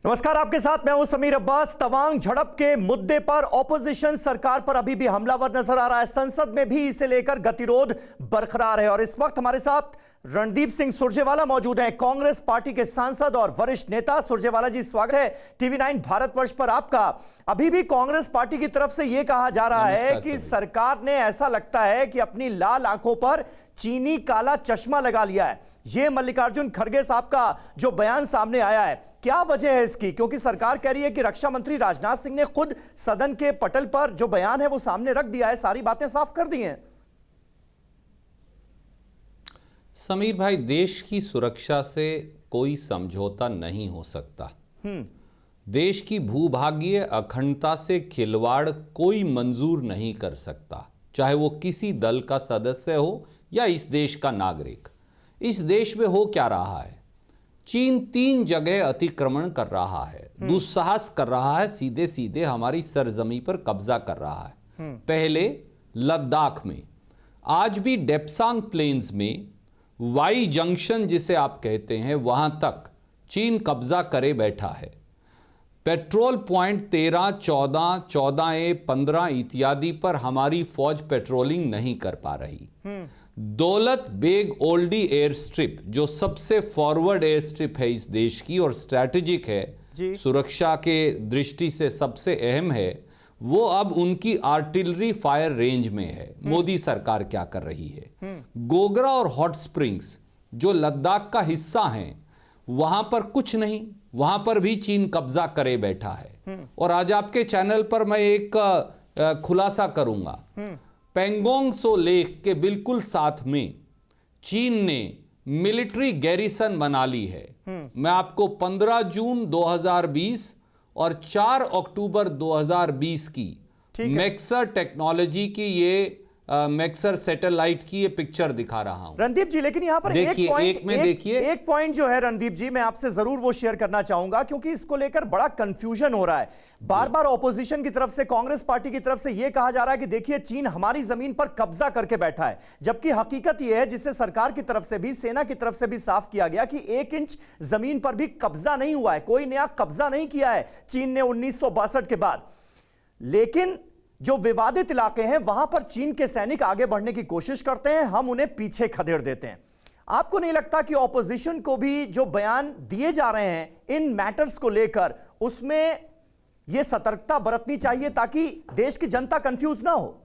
नमस्कार, आपके साथ मैं हूं समीर अब्बास। तवांग झड़प के मुद्दे पर ऑपोजिशन सरकार पर अभी भी हमलावर नजर आ रहा है। संसद में भी इसे लेकर गतिरोध बरकरार है और इस वक्त हमारे साथ रणदीप सिंह सुरजेवाला मौजूद हैं, कांग्रेस पार्टी के सांसद और वरिष्ठ नेता। सुरजेवाला जी, स्वागत है टीवी 9 भारतवर्ष पर आपका। अभी भी कांग्रेस पार्टी की तरफ से यह कहा जा रहा है कि सरकार ने, ऐसा लगता है कि अपनी लाल आंखों पर चीनी काला चश्मा लगा लिया है। यह मल्लिकार्जुन खड़गे साहब का जो बयान सामने आया है, क्या वजह है इसकी? क्योंकि सरकार कह रही है कि रक्षा मंत्री राजनाथ सिंह ने खुद सदन के पटल पर जो बयान है वो सामने रख दिया है, सारी बातें साफ कर दी हैं। समीर भाई, देश की सुरक्षा से कोई समझौता नहीं हो सकता। देश की भूभागीय अखंडता से खिलवाड़ कोई मंजूर नहीं कर सकता, चाहे वो किसी दल का सदस्य हो या इस देश का नागरिक। इस देश में हो क्या रहा है? चीन 3 जगह अतिक्रमण कर रहा है, दुस्साहस कर रहा है, सीधे सीधे हमारी सरजमी पर कब्जा कर रहा है। पहले लद्दाख में, आज भी डेप्सांग प्लेन्स में वाई जंक्शन जिसे आप कहते हैं, वहां तक चीन कब्जा करे बैठा है। पेट्रोल पॉइंट 13, 14, 14A, 15 इत्यादि पर हमारी फौज पेट्रोलिंग नहीं कर पा रही। दौलत बेग ओल्डी एयर स्ट्रिप, जो सबसे फॉरवर्ड एयर स्ट्रिप है इस देश की और स्ट्रैटेजिक है, सुरक्षा के दृष्टि से सबसे अहम है, वो अब उनकी आर्टिलरी फायर रेंज में है। मोदी सरकार क्या कर रही है? गोगरा और हॉट स्प्रिंग्स जो लद्दाख का हिस्सा हैं, वहां पर कुछ नहीं, वहां पर भी चीन कब्जा करे बैठा है। और आज आपके चैनल पर मैं एक खुलासा करूंगा। पेंगोंग सो लेक के बिल्कुल साथ में चीन ने मिलिट्री गैरिसन बना ली है। मैं आपको 15 जून 2020 और 4 अक्टूबर 2020 की मैक्सर टेक्नोलॉजी की ये मैक्सर सैटेलाइट की ये पिक्चर दिखा रहा हूं रणदीप जी। लेकिन यहां पर एक पॉइंट जो है रणदीप जी, मैं आपसे जरूर वो शेयर करना चाहूंगा, क्योंकि इसको लेकर बड़ा कंफ्यूजन हो रहा है। बार बार ऑपोजिशन की तरफ से, कांग्रेस पार्टी की तरफ से यह कहा जा रहा है कि देखिए चीन हमारी जमीन पर कब्जा करके बैठा है, जबकि हकीकत यह है, जिससे सरकार की तरफ से भी, सेना की तरफ से भी साफ किया गया कि 1 इंच जमीन पर भी कब्जा नहीं हुआ है, कोई नया कब्जा नहीं किया है चीन ने 1962 के बाद। लेकिन जो विवादित इलाके हैं वहां पर चीन के सैनिक आगे बढ़ने की कोशिश करते हैं, हम उन्हें पीछे खदेड़ देते हैं। आपको नहीं लगता कि ऑपोजिशन को भी जो बयान दिए जा रहे हैं इन मैटर्स को लेकर, उसमें यह सतर्कता बरतनी चाहिए ताकि देश की जनता कंफ्यूज ना हो?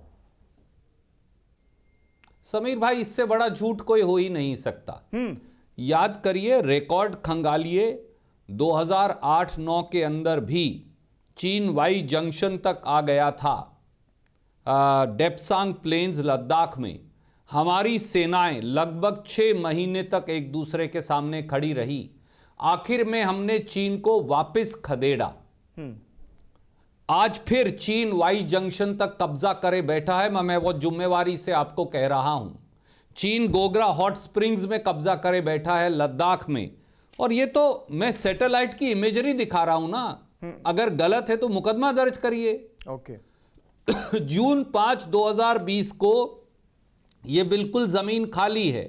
समीर भाई, इससे बड़ा झूठ कोई हो ही नहीं सकता। याद करिए, रिकॉर्ड खंगालिए, 2008-9 के अंदर भी चीन वाई जंक्शन तक आ गया था। डेप्सांग प्लेन्स लद्दाख में हमारी सेनाएं लगभग 6 महीने तक एक दूसरे के सामने खड़ी रही। आखिर में हमने चीन को वापस खदेड़ा। आज फिर चीन वाई जंक्शन तक कब्जा करे बैठा है। मैं वो जिम्मेवारी से आपको कह रहा हूं। चीन गोगरा हॉट स्प्रिंग्स में कब्जा करे बैठा है, लद्दाख में। और ये तो मैं सैटेलाइट की इमेजरी दिखा रहा हूं ना। अगर गलत है तो मुकदमा दर्ज करिए। ओके। जून 5, 2020 को यह बिल्कुल जमीन खाली है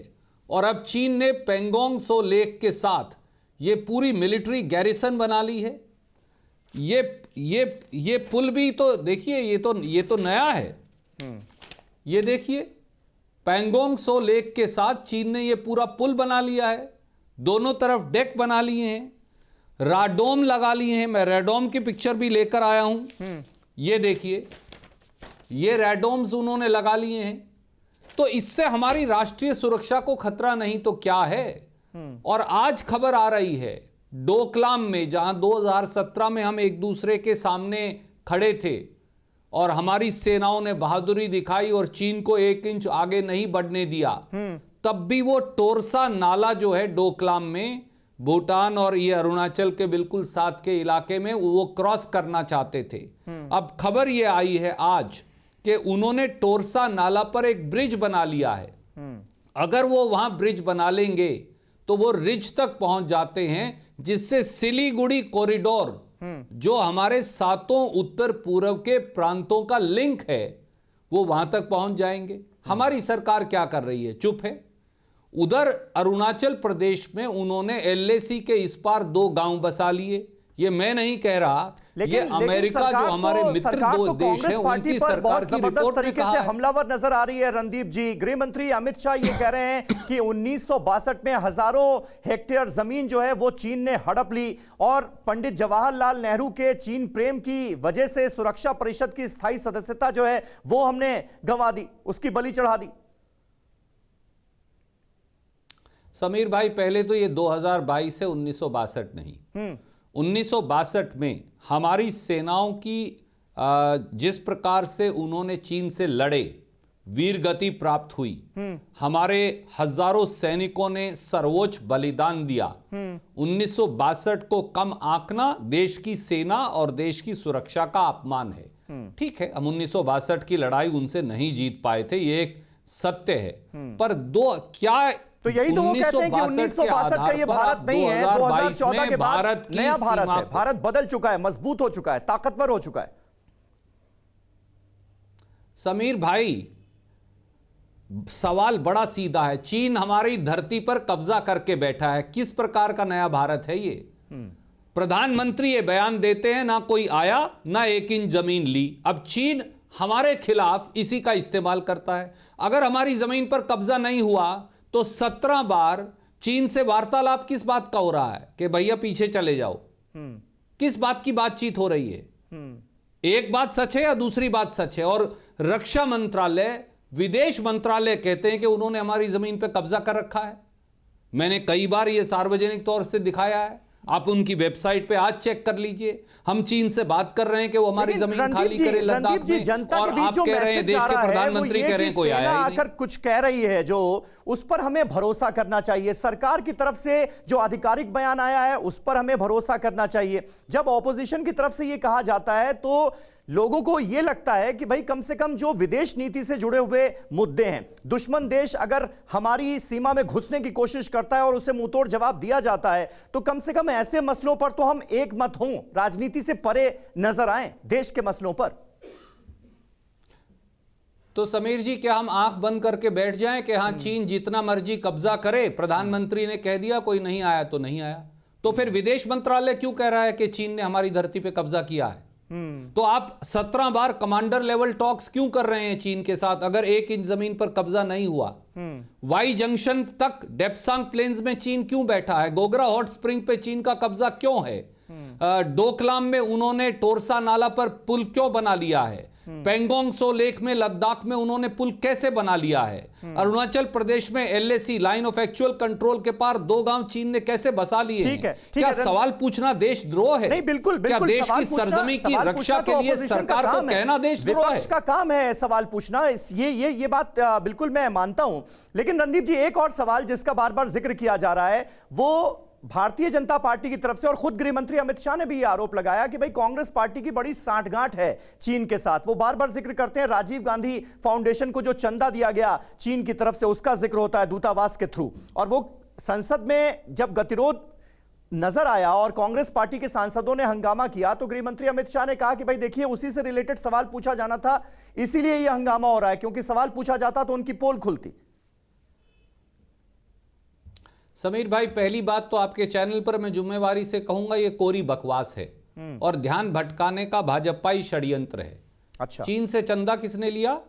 और अब चीन ने पेंगोंग सो लेक के साथ यह पूरी मिलिट्री गैरिसन बना ली है। ये पुल भी तो देखिए, ये तो नया है। ये देखिए, पेंगोंग सो लेक के साथ चीन ने यह पूरा पुल बना लिया है। दोनों तरफ डेक बना लिए हैं, राडोम लगा लिए हैं। मैं रेडोम की पिक्चर भी लेकर आया हूं। ये देखिए, ये रेडोम्स उन्होंने लगा लिए हैं। तो इससे हमारी राष्ट्रीय सुरक्षा को खतरा नहीं तो क्या है? और आज खबर आ रही है डोकलाम में, जहां 2017 में हम एक दूसरे के सामने खड़े थे और हमारी सेनाओं ने बहादुरी दिखाई और चीन को 1 इंच आगे नहीं बढ़ने दिया, तब भी वो टोरसा नाला जो है डोकलाम में, भूटान और ये अरुणाचल के बिल्कुल साथ के इलाके में, वो क्रॉस करना चाहते थे। अब खबर ये आई है आज कि उन्होंने टोरसा नाला पर एक ब्रिज बना लिया है। अगर वो वहां ब्रिज बना लेंगे तो वो रिज तक पहुंच जाते हैं, जिससे सिलीगुड़ी कॉरिडोर, जो हमारे 7 उत्तर पूर्व के प्रांतों का लिंक है, वो वहां तक पहुंच जाएंगे। हमारी सरकार क्या कर रही है? चुप है। उधर अरुणाचल प्रदेश में उन्होंने एलएसी के इस पार 2 गांव बसा लिए। ये मैं नहीं कह रहा, ये लेकिन अमेरिका जो हमारे मित्र दो देश है उनकी सरकार की रिपोर्ट में कहा से है। हमलावर नजर आ रही है रणदीप जी। गृह मंत्री अमित शाह ये कह रहे हैं कि 1962 में हजारों हेक्टेयर जमीन जो है वो चीन ने हड़प ली और पंडित जवाहरलाल नेहरू के चीन प्रेम की वजह से सुरक्षा परिषद की स्थायी सदस्यता जो है वो हमने गंवा दी, उसकी बलि चढ़ा दी। समीर भाई, पहले तो ये 2022 है, 1962 नहीं। 1962 में हमारी सेनाओं की जिस प्रकार से उन्होंने चीन से लड़े, वीर गति प्राप्त हुई, हमारे हजारों सैनिकों ने सर्वोच्च बलिदान दिया। 1962 को कम आंकना देश की सेना और देश की सुरक्षा का अपमान है। ठीक है, हम 1962 की लड़ाई उनसे नहीं जीत पाए थे, ये एक सत्य है। पर तो यही तो वो कहते हैं कि 1962 का ये भारत नहीं है, 2014 के बाद नया भारत है। भारत बदल चुका है, मजबूत हो चुका है, ताकतवर हो चुका है। समीर भाई, सवाल बड़ा सीधा है। चीन हमारी धरती पर कब्जा करके बैठा है, किस प्रकार का नया भारत है ये? प्रधानमंत्री ये बयान देते हैं, ना कोई आया ना एक इंच जमीन ली। अब चीन हमारे खिलाफ इसी का इस्तेमाल करता है। अगर हमारी जमीन पर कब्जा नहीं हुआ तो 17 बार चीन से वार्तालाप किस बात का हो रहा है कि भैया पीछे चले जाओ? किस बात की बातचीत हो रही है? एक बात सच है या दूसरी बात सच है? और रक्षा मंत्रालय, विदेश मंत्रालय कहते हैं कि उन्होंने हमारी जमीन पर कब्जा कर रखा है। मैंने कई बार यह सार्वजनिक तौर से दिखाया है, आप उनकी वेबसाइट पे आज चेक कर लीजिए। हम चीन से बात कर रहे हैं कि वो हमारी जमीन खाली करे लद्दाख में, और आप कह रहे हैं, देश के प्रधानमंत्री कह रहे हैं कोई आया ही नहीं। आकर कुछ कह रही है जो उस पर हमें भरोसा करना चाहिए। सरकार की तरफ से जो आधिकारिक बयान आया है उस पर हमें भरोसा करना चाहिए। जब ऑपोजिशन की तरफ से यह कहा जाता है तो लोगों को यह लगता है कि भाई कम से कम जो विदेश नीति से जुड़े हुए मुद्दे हैं, दुश्मन देश अगर हमारी सीमा में घुसने की कोशिश करता है और उसे मुंहतोड़ जवाब दिया जाता है तो कम से कम ऐसे मसलों पर तो हम एक मत हों, राजनीति से परे नजर आए देश के मसलों पर। तो समीर जी, क्या हम आंख बंद करके बैठ जाएं कि हां चीन जितना मर्जी कब्जा करे, प्रधानमंत्री ने कह दिया कोई नहीं आया तो नहीं आया? तो फिर विदेश मंत्रालय क्यों कह रहा है कि चीन ने हमारी धरती पे कब्जा किया है? तो आप 17 बार कमांडर लेवल टॉक्स क्यों कर रहे हैं चीन के साथ अगर एक इंच जमीन पर कब्जा नहीं हुआ? वाई जंक्शन तक डेप्सांग प्लेन्स में चीन क्यों बैठा है? गोगरा हॉट स्प्रिंग पे चीन का कब्जा क्यों है? डोकलाम में उन्होंने टोरसा नाला पर पुल क्यों बना लिया है? पेंगोंग सो लेक में लद्दाख में उन्होंने पुल कैसे बना लिया है? अरुणाचल प्रदेश में LAC line of actual control के पार 2 गांव चीन ने कैसे बसा लिए हैं? क्या सवाल पूछना देशद्रोह है? नहीं, बिल्कुल क्या देश की सरजमी की रक्षा के लिए सरकार को कहना देशद्रोह है? का काम है सवाल पूछना। ये बात बिल्कुल मैं मानता हूं। लेकिन रणदीप जी, एक और सवाल जिसका बार बार जिक्र किया जा रहा है वो भारतीय जनता पार्टी की तरफ से, और खुद गृह मंत्री अमित शाह ने भी यह आरोप लगाया कि भाई कांग्रेस पार्टी की बड़ी सांठगांठ है चीन के साथ। वो बार बार जिक्र करते हैं राजीव गांधी फाउंडेशन को जो चंदा दिया गया चीन की तरफ से, उसका जिक्र होता है दूतावास के थ्रू। और वो संसद में जब गतिरोध नजर आया और कांग्रेस पार्टी के सांसदों ने हंगामा किया तो गृह मंत्री अमित शाह ने कहा कि भाई देखिए, उसी से रिलेटेड सवाल पूछा जाना था, इसीलिए यह हंगामा हो रहा है, क्योंकि सवाल पूछा जाता तो उनकी पोल खुलती। समीर भाई, पहली बात तो आपके चैनल पर मैं जिम्मेवारी से कहूंगा ये कोरी बकवास है और ध्यान भटकाने का भाजपाई षड्यंत्र है। अच्छा, चीन से चंदा किसने लिया?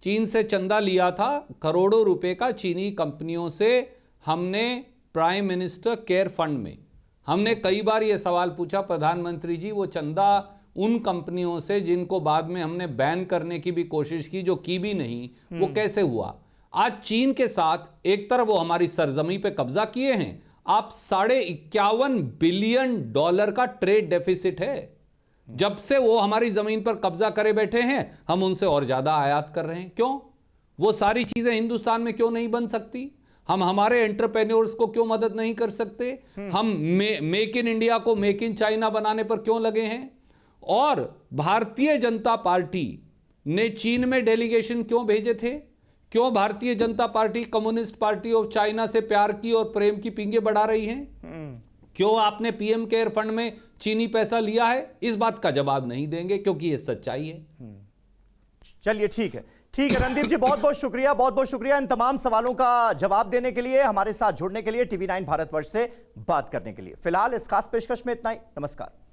चीन से चंदा लिया था करोड़ों रुपए का चीनी कंपनियों से। हमने प्राइम मिनिस्टर केयर फंड में हमने कई बार यह सवाल पूछा, प्रधानमंत्री जी वो चंदा उन कंपनियों से जिनको बाद में हमने बैन करने की भी कोशिश की, जो की भी नहीं, वो कैसे हुआ? आज चीन के साथ एक तरफ वो हमारी सरजमी पे कब्जा किए हैं, आप $51 बिलियन का ट्रेड डेफिसिट है। जब से वो हमारी जमीन पर कब्जा करे बैठे हैं हम उनसे और ज्यादा आयात कर रहे हैं। क्यों? वो सारी चीजें हिंदुस्तान में क्यों नहीं बन सकती? हम हमारे एंटरप्रेन्योर्स को क्यों मदद नहीं कर सकते? हम मेक इन इंडिया को मेक इन चाइना बनाने पर क्यों लगे हैं? और भारतीय जनता पार्टी ने चीन में डेलीगेशन क्यों भेजे थे? क्यों Bharatiya Janata party communist party of China से प्यार की और प्रेम की पींगे बढ़ा रही हैं? क्यों आपने पीएम केयर फंड में चीनी पैसा लिया है? इस बात का जवाब नहीं देंगे क्योंकि यह सच्चाई है। चलिए, ठीक है रणदीप जी, बहुत बहुत शुक्रिया इन तमाम सवालों का जवाब देने के लिए, हमारे साथ जुड़ने के लिए, TV9 भारतवर्ष से बात करने के लिए। फिलहाल इस खास पेशकश में इतना ही। नमस्कार।